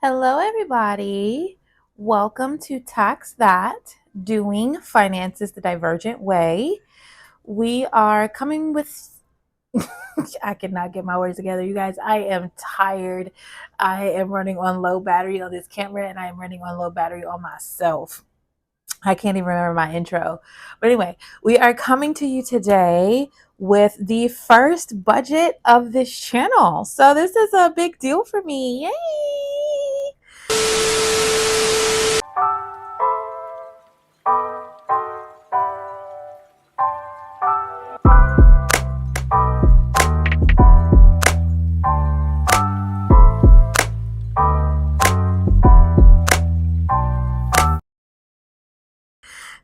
Hello, everybody. Welcome to Tax That, Doing Finances the Divergent Way. We are coming with, I cannot get my words together. You guys, I am tired. I am running on low battery on this camera and I am running on low battery on myself. I can't even remember my intro. But anyway, we are coming to you today with the first budget of this channel. So this is a big deal for me. Yay!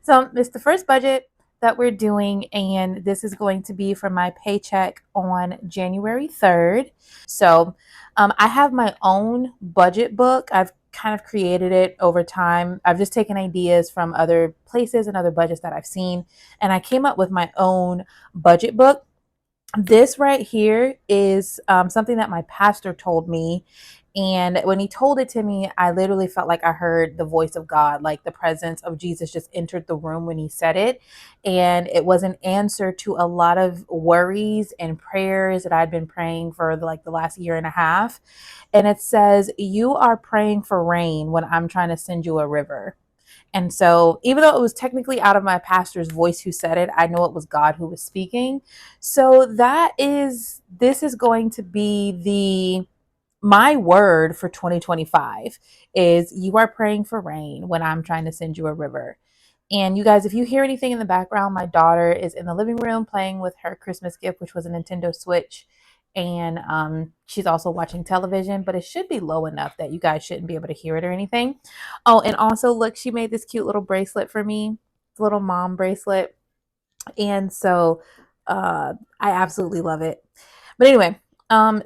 So it's the first budget that we're doing, and this is going to be for my paycheck on January 3rd. So I have my own budget book. I've kind of created it over time. I've just taken ideas from other places and other budgets that I've seen, and I came up with my own budget book. This right here is something that my pastor told me. And when he told it to me, I literally felt like I heard the voice of God, like the presence of Jesus just entered the room when he said it. And it was an answer to a lot of worries and prayers that I'd been praying for the last year and a half. And it says, "You are praying for rain when I'm trying to send you a river." And so, even though it was technically out of my pastor's voice who said it, I know it was God who was speaking. So this is going to be my word for 2025 is you are praying for rain when I'm trying to send you a river. And you guys, if you hear anything in the background, my daughter is in the living room playing with her Christmas gift, which was a Nintendo Switch. And she's also watching television, but it should be low enough that you guys shouldn't be able to hear it or anything. Oh, and also, look, she made this cute little bracelet for me, little mom bracelet. And so I absolutely love it. But anyway,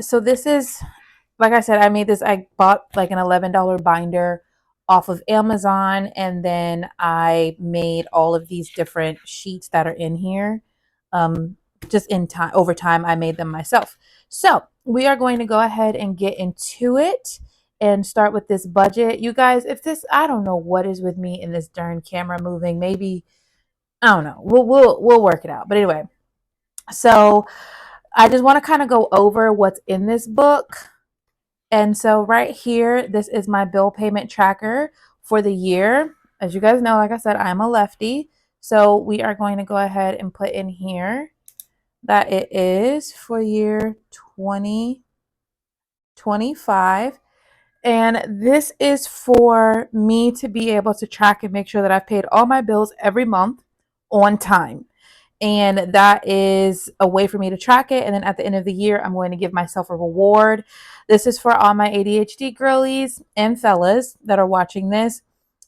so this is, like I said, I bought like an $11 binder off of Amazon, and then I made all of these different sheets that are in here. Um, just in time, over time, I made them myself. So we are going to go ahead and get into it and start with this budget. You guys, if this, I don't know what is with me in this darn camera moving. Maybe, I don't know. We'll work it out. But anyway, so I just want to kind of go over what's in this book. And so right here, this is my bill payment tracker for the year. As you guys know, like I said, I'm a lefty. So we are going to go ahead and put in here that it is for year 2025. And this is for me to be able to track and make sure that I've paid all my bills every month on time. And that is a way for me to track it. And then at the end of the year, I'm going to give myself a reward. This is for all my ADHD girlies and fellas that are watching this.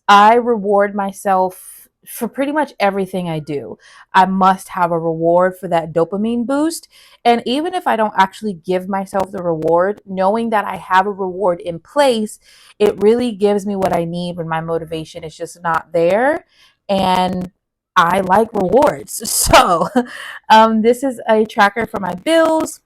I reward myself for pretty much everything I do. I must have a reward for that dopamine boost. And even if I don't actually give myself the reward, knowing that I have a reward in place, it really gives me what I need when my motivation is just not there. And I like rewards. So, this is a tracker for my bills.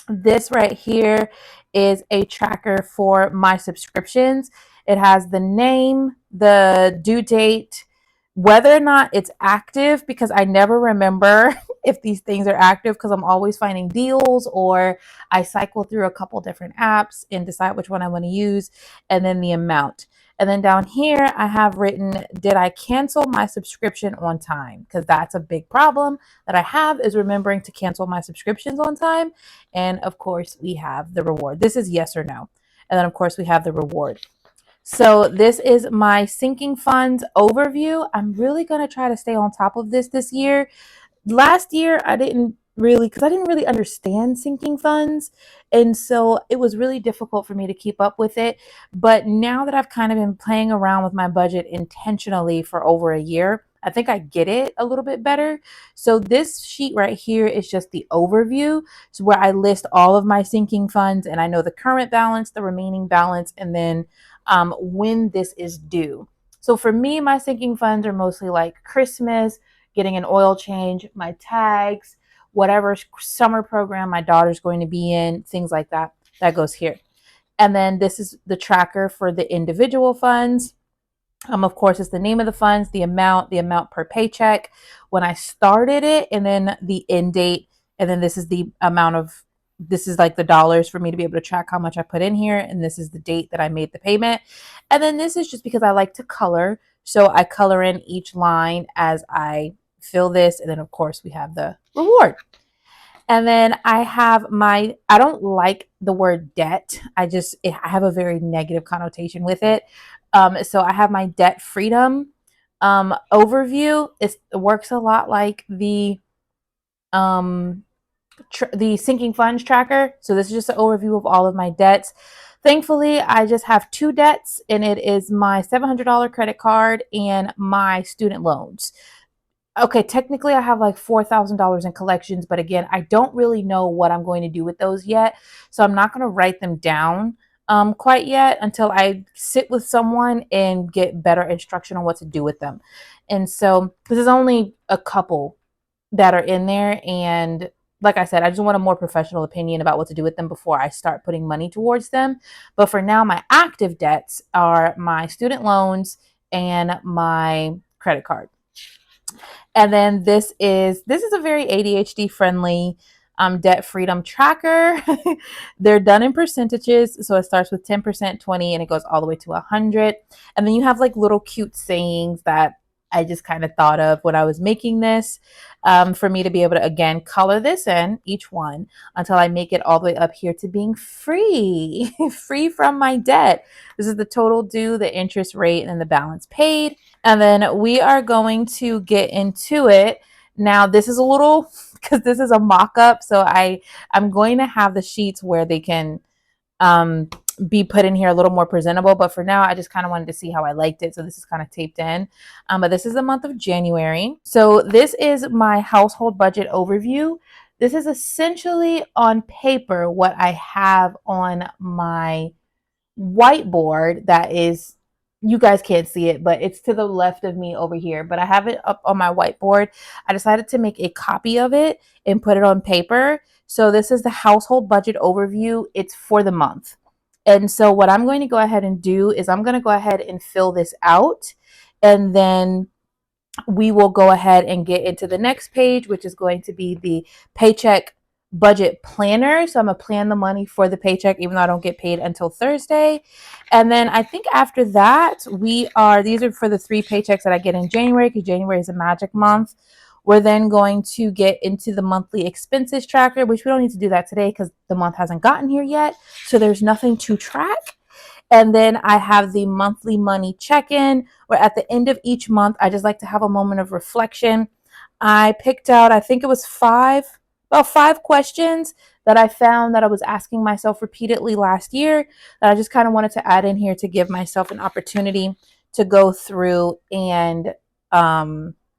This right here is a tracker for my subscriptions. It has the name, the due date, whether or not it's active, because I never remember if these things are active because I'm always finding deals, or I cycle through a couple different apps and decide which one I want to use, and then the amount. And then down here, I have written, did I cancel my subscription on time? Because that's a big problem that I have, is remembering to cancel my subscriptions on time. And of course, we have the reward. This is yes or no. And then, of course, we have the reward. So this is my sinking funds overview. I'm really going to try to stay on top of this year. Last year, I didn't really, because I didn't really understand sinking funds. And so it was really difficult for me to keep up with it. But now that I've kind of been playing around with my budget intentionally for over a year, I think I get it a little bit better. So this sheet right here is just the overview. So where I list all of my sinking funds, and I know the current balance, the remaining balance, and then when this is due. So for me, my sinking funds are mostly like Christmas, getting an oil change, my tags, whatever summer program my daughter's going to be in, things like that. That goes here. And then this is the tracker for the individual funds. Of course, it's the name of the funds, the amount per paycheck, when I started it, and then the end date. And then this is the amount of, this is like the dollars for me to be able to track how much I put in here. And this is the date that I made the payment. And then this is just because I like to color. So I color in each line as I fill this. And then, of course, we have the reward. And then I have my, I don't like the word debt. I have a very negative connotation with it. So I have my debt freedom overview. It works a lot like um, the sinking funds tracker. So this is just an overview of all of my debts. Thankfully, I just have two debts, and it is my $700 credit card and my student loans. Okay, technically I have like $4,000 in collections, but again, I don't really know what I'm going to do with those yet. So I'm not going to write them down quite yet until I sit with someone and get better instruction on what to do with them. And so this is only a couple that are in there. And like I said, I just want a more professional opinion about what to do with them before I start putting money towards them. But for now, my active debts are my student loans and my credit card. And then this is a very ADHD friendly debt freedom tracker. They're done in percentages. So it starts with 10%, 20, and it goes all the way to 100. And then you have like little cute sayings that I just kind of thought of when I was making this, for me to be able to, again, color this in each one until I make it all the way up here to being free, free from my debt. This is the total due, the interest rate, and the balance paid. And then we are going to get into it. Now, this is a little, because this is a mock-up, so I'm going to have the sheets where they can be put in here a little more presentable. But for now, I just kind of wanted to see how I liked it. So this is kind of taped in. But this is the month of January. So this is my household budget overview. This is essentially on paper what I have on my whiteboard that is, you guys can't see it, but it's to the left of me over here. But I have it up on my whiteboard. I decided to make a copy of it and put it on paper. So this is the household budget overview. It's for the month. And so what I'm going to go ahead and do is I'm going to go ahead and fill this out. And then we will go ahead and get into the next page, which is going to be the paycheck budget planner. So I'm going to plan the money for the paycheck, even though I don't get paid until Thursday. And then I think after that, these are for the 3 paychecks that I get in January, because January is a magic month. We're then going to get into the monthly expenses tracker, which we don't need to do that today because the month hasn't gotten here yet. So there's nothing to track. And then I have the monthly money check-in, where at the end of each month, I just like to have a moment of reflection. I picked out, I think it was about 5 questions that I found that I was asking myself repeatedly last year that I just kind of wanted to add in here to give myself an opportunity to go through and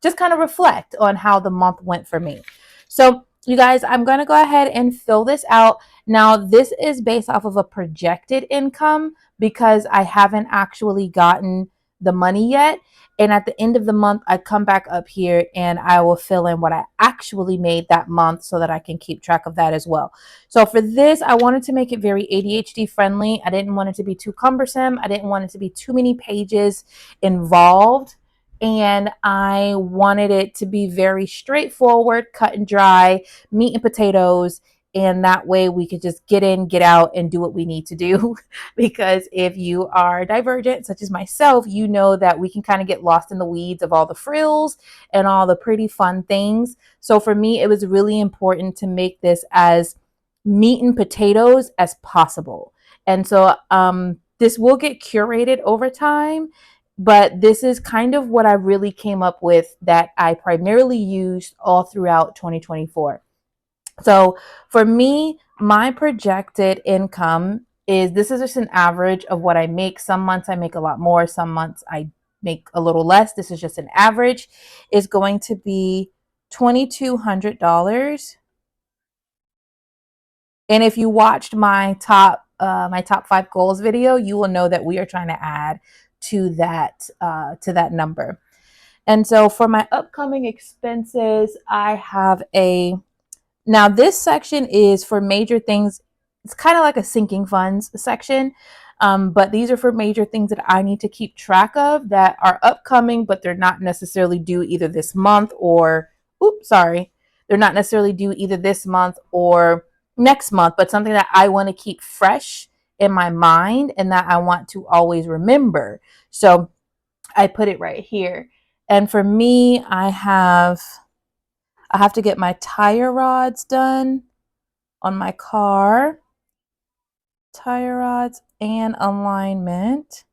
just kind of reflect on how the month went for me. So you guys, I'm going to go ahead and fill this out. Now, this is based off of a projected income because I haven't actually gotten the money yet. And at the end of the month, I come back up here and I will fill in what I actually made that month so that I can keep track of that as well. So for this, I wanted to make it very ADHD friendly. I didn't want it to be too cumbersome. I didn't want it to be too many pages involved. And I wanted it to be very straightforward, cut and dry, meat and potatoes. And that way we could just get in, get out, and do what we need to do. Because if you are divergent, such as myself, you know that we can kind of get lost in the weeds of all the frills and all the pretty fun things. So for me, it was really important to make this as meat and potatoes as possible. And so this will get curated over time. But this is kind of what I really came up with that I primarily used all throughout 2024. So for me, my projected income this is just an average of what I make. Some months I make a lot more, some months I make a little less. This is just an average, is going to be $2,200. And if you watched my top 5 goals video, you will know that we are trying to add to that number. And so for my upcoming expenses, I have now this section is for major things it's kind of like a sinking funds section. But these are for major things that I need to keep track of that are upcoming, but they're not necessarily due either this month or, oops, sorry, they're not necessarily due either this month or next month, but something that I want to keep fresh in my mind and that I want to always remember. So I put it right here. And for me, I have to get my tire rods done on my car, tire rods and alignment.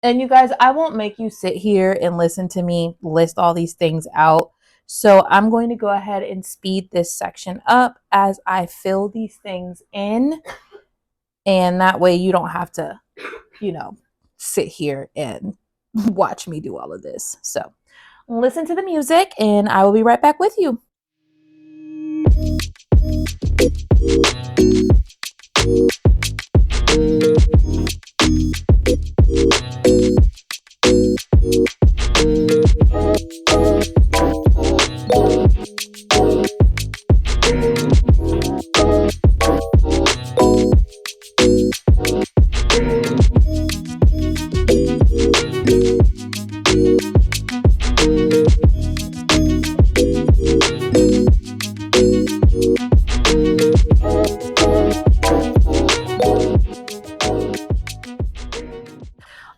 And you guys, I won't make you sit here and listen to me list all these things out. So I'm going to go ahead and speed this section up as I fill these things in. And that way you don't have to, you know, sit here and watch me do all of this. So listen to the music and I will be right back with you.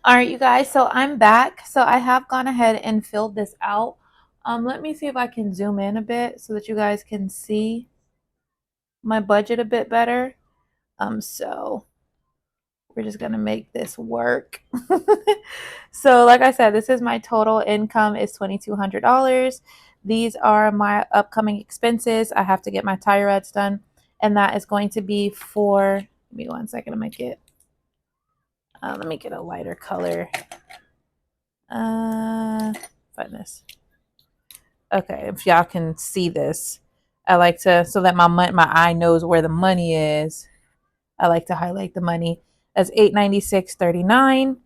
All right, you guys, so I'm back. So I have gone ahead and filled this out. Let me see if I can zoom in a bit so that you guys can see my budget a bit better. So we're just gonna make this work. So like I said, this is my total income is $2,200. These are my upcoming expenses. I have to get my tire rods done, and that is going to be for, give me 1 second to make it. Let me get a lighter color. Find this. Okay, if y'all can see this, I like to, so that my eye knows where the money is. I like to highlight the money as $896.39.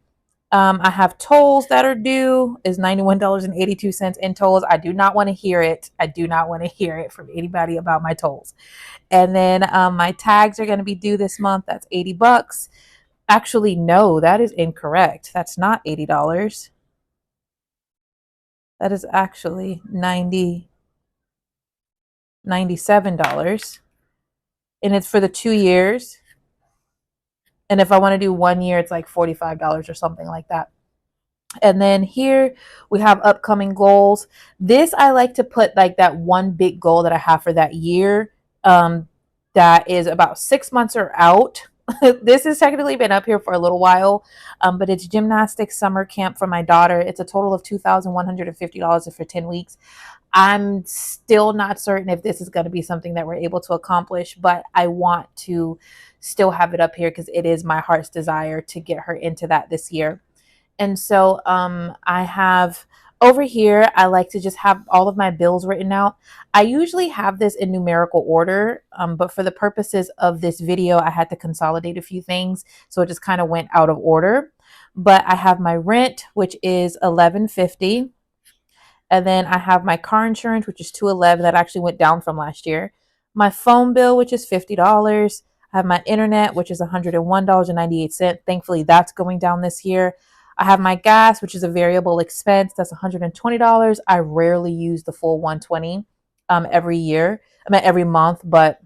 I have tolls that are due is $91.82 in tolls. I do not want to hear it. I do not want to hear it from anybody about my tolls. And then my tags are going to be due this month. That's $80. Actually, no, that is incorrect. That's not $80. That is actually $97. And it's for the 2 years. And if I want to do 1 year, it's like $45 or something like that. And then here we have upcoming goals. This I like to put like that one big goal that I have for that year. That is about 6 months or out. This has technically been up here for a little while, but it's gymnastics summer camp for my daughter. It's a total of $2,150 for 10 weeks. I'm still not certain if this is going to be something that we're able to accomplish, but I want to still have it up here because it is my heart's desire to get her into that this year. And so I have over here, I like to just have all of my bills written out. I usually have this in numerical order, but for the purposes of this video, I had to consolidate a few things. So it just kind of went out of order. But I have my rent, which is $11.50. And then I have my car insurance, which is $211. That actually went down from last year. My phone bill, which is $50. I have my internet, which is $101.98. Thankfully, that's going down this year. I have my gas, which is a variable expense. That's $120. I rarely use the full 120 every year. I mean every month, but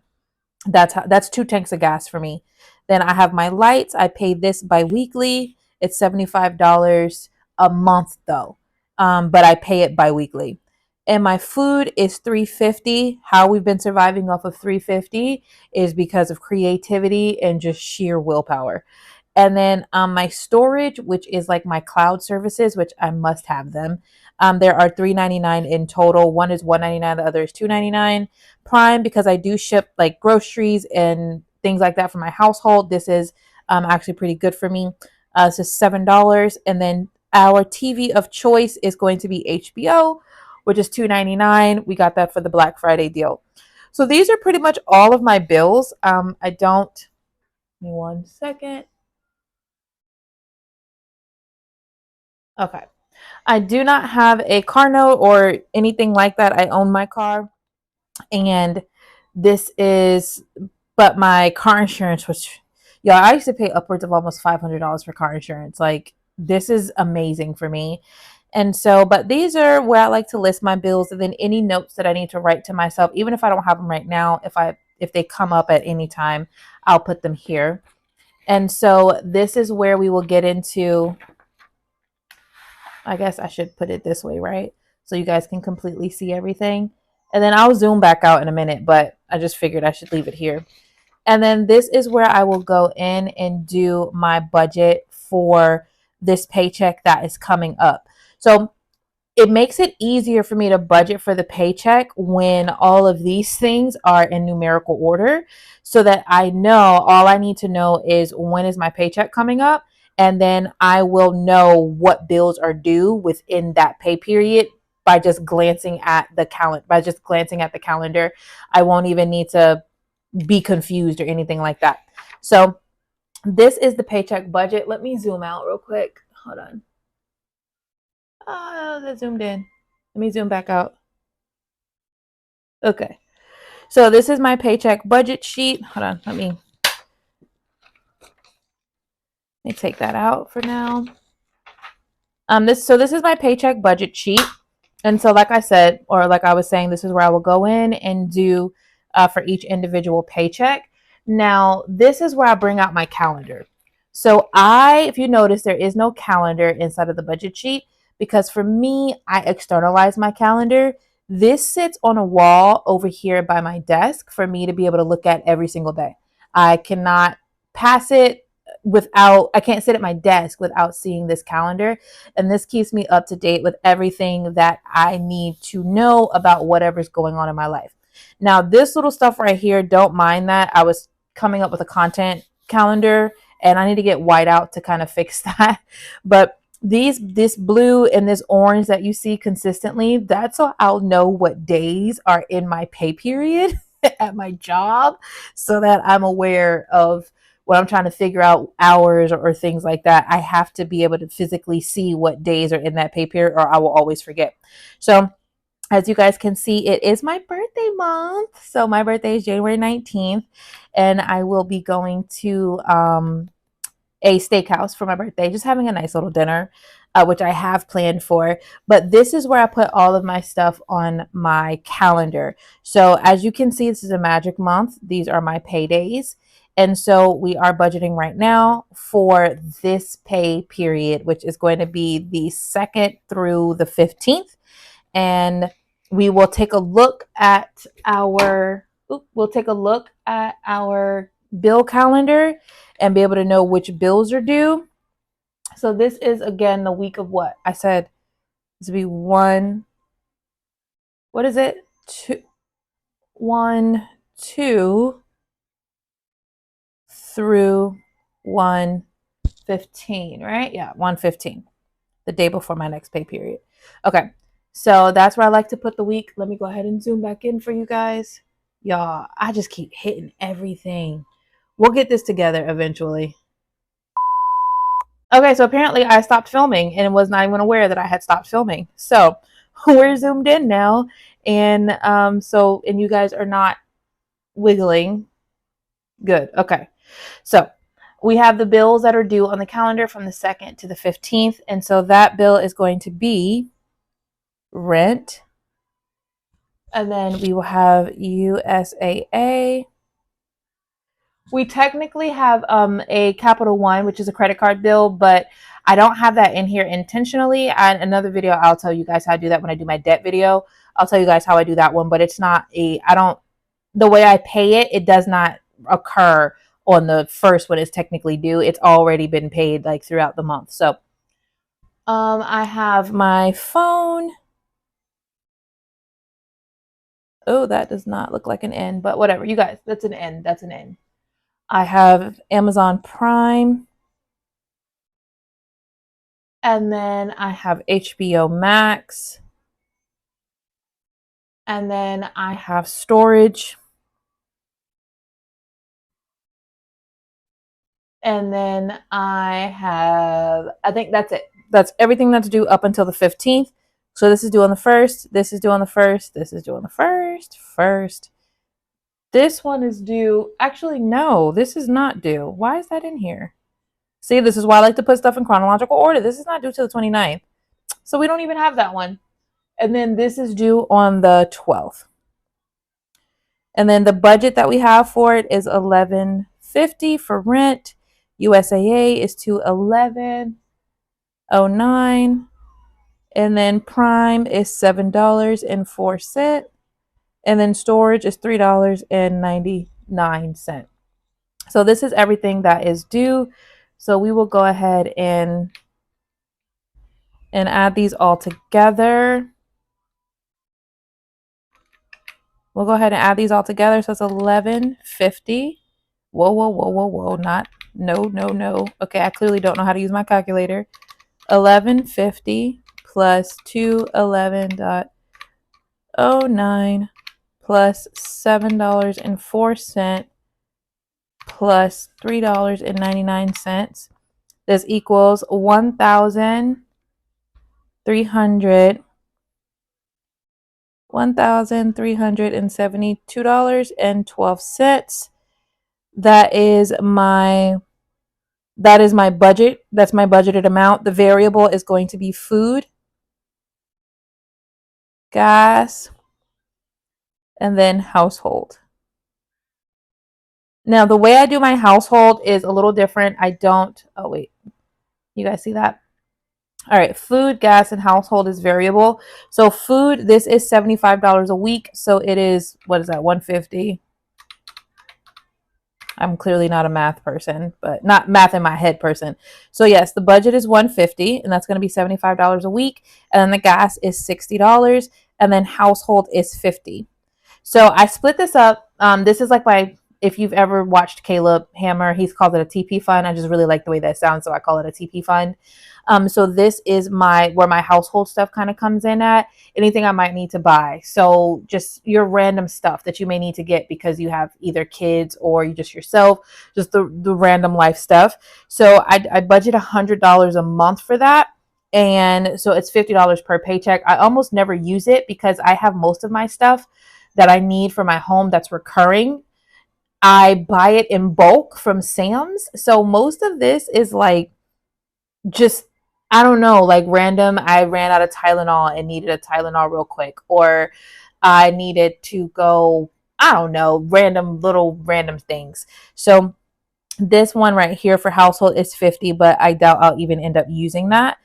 that's 2 tanks of gas for me. Then I have my lights. I pay this bi-weekly. It's $75 a month though, but I pay it bi-weekly. And my food is $350. How we've been surviving off of $350 is because of creativity and just sheer willpower. And then my storage, which is like my cloud services, which I must have them. There are $3.99 in total. One is $1.99, the other is $2.99. Prime, because I do ship like groceries and things like that for my household. This is actually pretty good for me. So $7. And then our TV of choice is going to be HBO, which is $2.99. We got that for the Black Friday deal. So these are pretty much all of my bills. I don't, give me 1 second. Okay. I do not have a car note or anything like that. I own my car. And this is, but my car insurance was, yeah, I used to pay upwards of almost $500 for car insurance. Like, this is amazing for me. And so, but these are where I like to list my bills, and then any notes that I need to write to myself, even if I don't have them right now, if they come up at any time, I'll put them here. And so this is where we will get into, I guess I should put it this way, right? So you guys can completely see everything. And then I'll zoom back out in a minute, but I just figured I should leave it here. And then this is where I will go in and do my budget for this paycheck that is coming up. So it makes it easier for me to budget for the paycheck when all of these things are in numerical order, so that I know, all I need to know is when is my paycheck coming up, and then I will know what bills are due within that pay period by just glancing at the calendar. I won't even need to be confused or anything like that. So this is the paycheck budget. Let me zoom out real quick. Hold on. Oh, that zoomed in. Let me zoom back out. Okay. So this is my paycheck budget sheet. Hold on. Let me take that out for now. This is my paycheck budget sheet. And so, like I said, or like I was saying, this is where I will go in and do for each individual paycheck. Now, this is where I bring out my calendar. So if you notice, there is no calendar inside of the budget sheet, because for me, I externalize my calendar. This sits on a wall over here by my desk for me to be able to look at every single day. I cannot pass it I can't sit at my desk without seeing this calendar. And this keeps me up to date with everything that I need to know about whatever's going on in my life. Now, this little stuff right here, don't mind that. I was coming up with a content calendar and I need to get white out to kind of fix that. But this blue and this orange that you see consistently, that's so I'll know what days are in my pay period at my job, so that I'm aware of when I'm trying to figure out hours or things like that. I have to be able to physically see what days are in that pay period, or I will always forget. So as you guys can see, it is my birthday month. So my birthday is January 19th, and I will be going to a steakhouse for my birthday, just having a nice little dinner, which I have planned for. But this is where I put all of my stuff on my calendar. So as you can see, this is a magic month. These are my paydays. And so we are budgeting right now for this pay period, which is going to be the 2nd through the 15th. And we will take a look at our bill calendar and be able to know which bills are due. So this is again the week of what I said. This will be one. What is it? 2 through 115, right? Yeah, 115. The day before my next pay period. Okay. So that's where I like to put the week. Let me go ahead and zoom back in for you guys. Y'all, I just keep hitting everything. We'll get this together eventually. Okay, so apparently I stopped filming and was not even aware that I had stopped filming. So we're zoomed in now. And and you guys are not wiggling. Good. Okay. So we have the bills that are due on the calendar from the 2nd to the 15th. And so that bill is going to be rent. And then we will have USAA. We technically have a Capital One, which is a credit card bill, but I don't have that in here intentionally. And another video, I'll tell you guys how I do that when I do my debt video. I'll tell you guys how I do that one, but it's not the way I pay it, it does not occur on the first when it's technically due. It's already been paid like throughout the month. So I have my phone. Oh, that does not look like an N, but whatever. You guys, that's an N. That's an N. I have Amazon Prime. And then I have HBO Max. And then I have storage. And then I think that's it. That's everything that's due up until the 15th. So this is due on the 1st. This is due on the 1st. This is due on the 1st. This one is due. Actually, no, this is not due. Why is that in here? See, this is why I like to put stuff in chronological order. This is not due till the 29th. So we don't even have that one. And then this is due on the 12th. And then the budget that we have for it is $11.50 for rent. USAA is $211.09. And then Prime is $7.04. And then storage is $3.99. So this is everything that is due. So we will go ahead and add these all together. We'll go ahead and add these all together. So it's $11.50. Whoa, whoa, whoa, whoa, whoa. Not, no, no, no. Okay, I clearly don't know how to use my calculator. $11.50 plus $211.09 plus $7.04 plus $3.99. This equals $1,372.12. That is my budget. That's my budgeted amount. The variable is going to be food, gas, and then household. Now, the way I do my household is a little different. I don't, oh wait, you guys see that? All right, food, gas, and household is variable. So food, this is $75 a week. So it is, what is that, 150? I'm clearly not a math person, but not math in my head person. So yes, the budget is 150, and that's going to be $75 a week. And then the gas is $60, and then household is 50. So I split this up. This is like if you've ever watched Caleb Hammer, he's called it a TP fund. I just really like the way that sounds, so I call it a TP fund. So this is where my household stuff kind of comes in at. Anything I might need to buy. So just your random stuff that you may need to get because you have either kids or you just yourself, just the random life stuff. So I budget $100 a month for that. And so it's $50 per paycheck. I almost never use it because I have most of my stuff that I need for my home that's recurring. I buy it in bulk from Sam's. So most of this is like just, I don't know, like random. I ran out of Tylenol and needed a Tylenol real quick, or I needed to go, I don't know, random things. So this one right here for household is 50, but I doubt I'll even end up using that.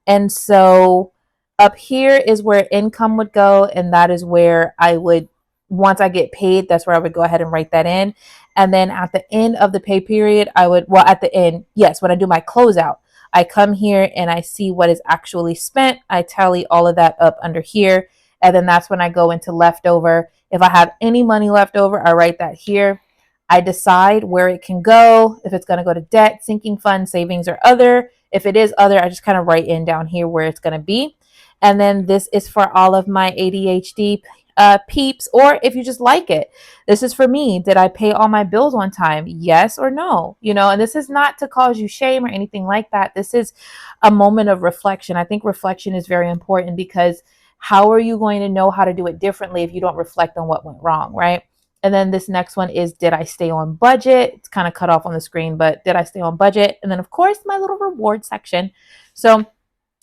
And so up here is where income would go, and that is where I would, once I get paid, that's where I would go ahead and write that in. And then at the end of the pay period, I would, well, at the end, yes, when I do my closeout, I come here and I see what is actually spent. I tally all of that up under here. And then that's when I go into leftover. If I have any money left over, I write that here. I decide where it can go, if it's going to go to debt, sinking fund, savings, or other. If it is other, I just kind of write in down here where it's going to be. And then this is for all of my ADHD peeps, or if you just like it. This is for me. Did I pay all my bills on time? Yes or no? And this is not to cause you shame or anything like that. This is a moment of reflection. I think reflection is very important because how are you going to know how to do it differently if you don't reflect on what went wrong, right? And then this next one is, did I stay on budget? It's kind of cut off on the screen, but did I stay on budget? And then of course my little reward section. So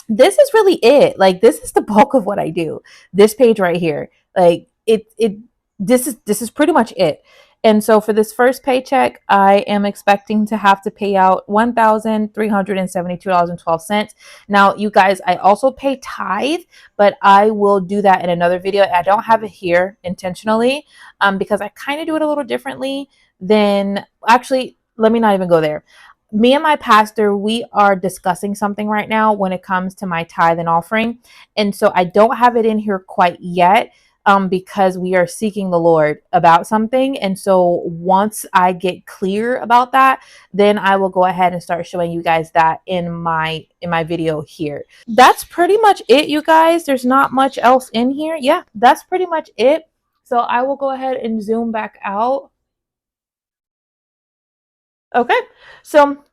this is really it. Like, this is the bulk of what I do. This page right here, like this is pretty much it. And so for this first paycheck, I am expecting to have to pay out $1,372.12. Now, you guys, I also pay tithe, but I will do that in another video. I don't have it here intentionally because I kind of do it a little differently than, actually, let me not even go there. Me and my pastor, we are discussing something right now when it comes to my tithe and offering. And so I don't have it in here quite yet because we are seeking the Lord about something. And so once I get clear about that, then I will go ahead and start showing you guys that in my video here. That's pretty much it, you guys. There's not much else in here. Yeah, that's pretty much it. So I will go ahead and zoom back out. Okay, so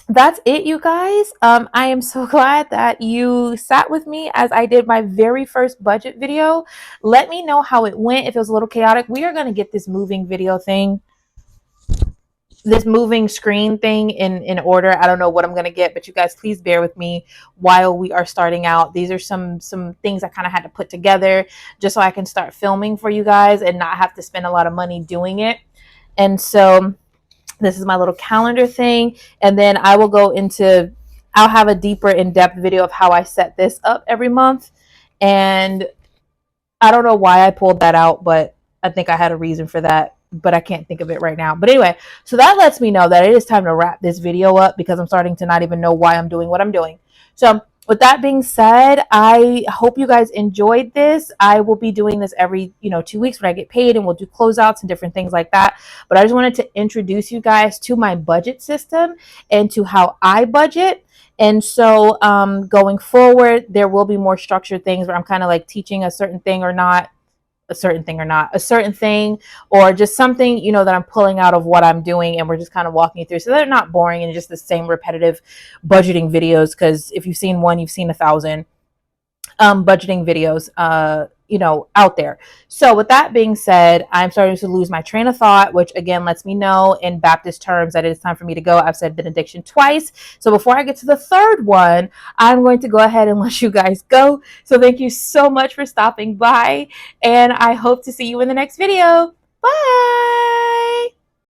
that's it, you guys. I am so glad that you sat with me as I did my very first budget video. Let me know how it went. If it was a little chaotic, we are going to get this moving video thing, this moving screen thing in order. I don't know what I'm going to get, but you guys please bear with me while we are starting out. These are some things I kind of had to put together just so I can start filming for you guys and not have to spend a lot of money doing it. And so this is my little calendar thing. And then I will go into, I'll have a deeper in-depth video of how I set this up every month. And I don't know why I pulled that out, but I think I had a reason for that, but I can't think of it right now. But anyway, so that lets me know that it is time to wrap this video up because I'm starting to not even know why I'm doing what I'm doing. So with that being said, I hope you guys enjoyed this. I will be doing this every, 2 weeks when I get paid, and we'll do closeouts and different things like that. But I just wanted to introduce you guys to my budget system and to how I budget. And so going forward, there will be more structured things where I'm kind of like teaching a certain thing or not, a certain thing or not, a certain thing, or just something, that I'm pulling out of what I'm doing. And we're just kind of walking you through. So they're not boring and just the same repetitive budgeting videos. Because if you've seen one, you've seen 1,000 budgeting videos, out there. So with that being said, I'm starting to lose my train of thought, which again lets me know in Baptist terms that it is time for me to go. I've said benediction twice. So before I get to the third one, I'm going to go ahead and let you guys go. So thank you so much for stopping by, and I hope to see you in the next video. Bye.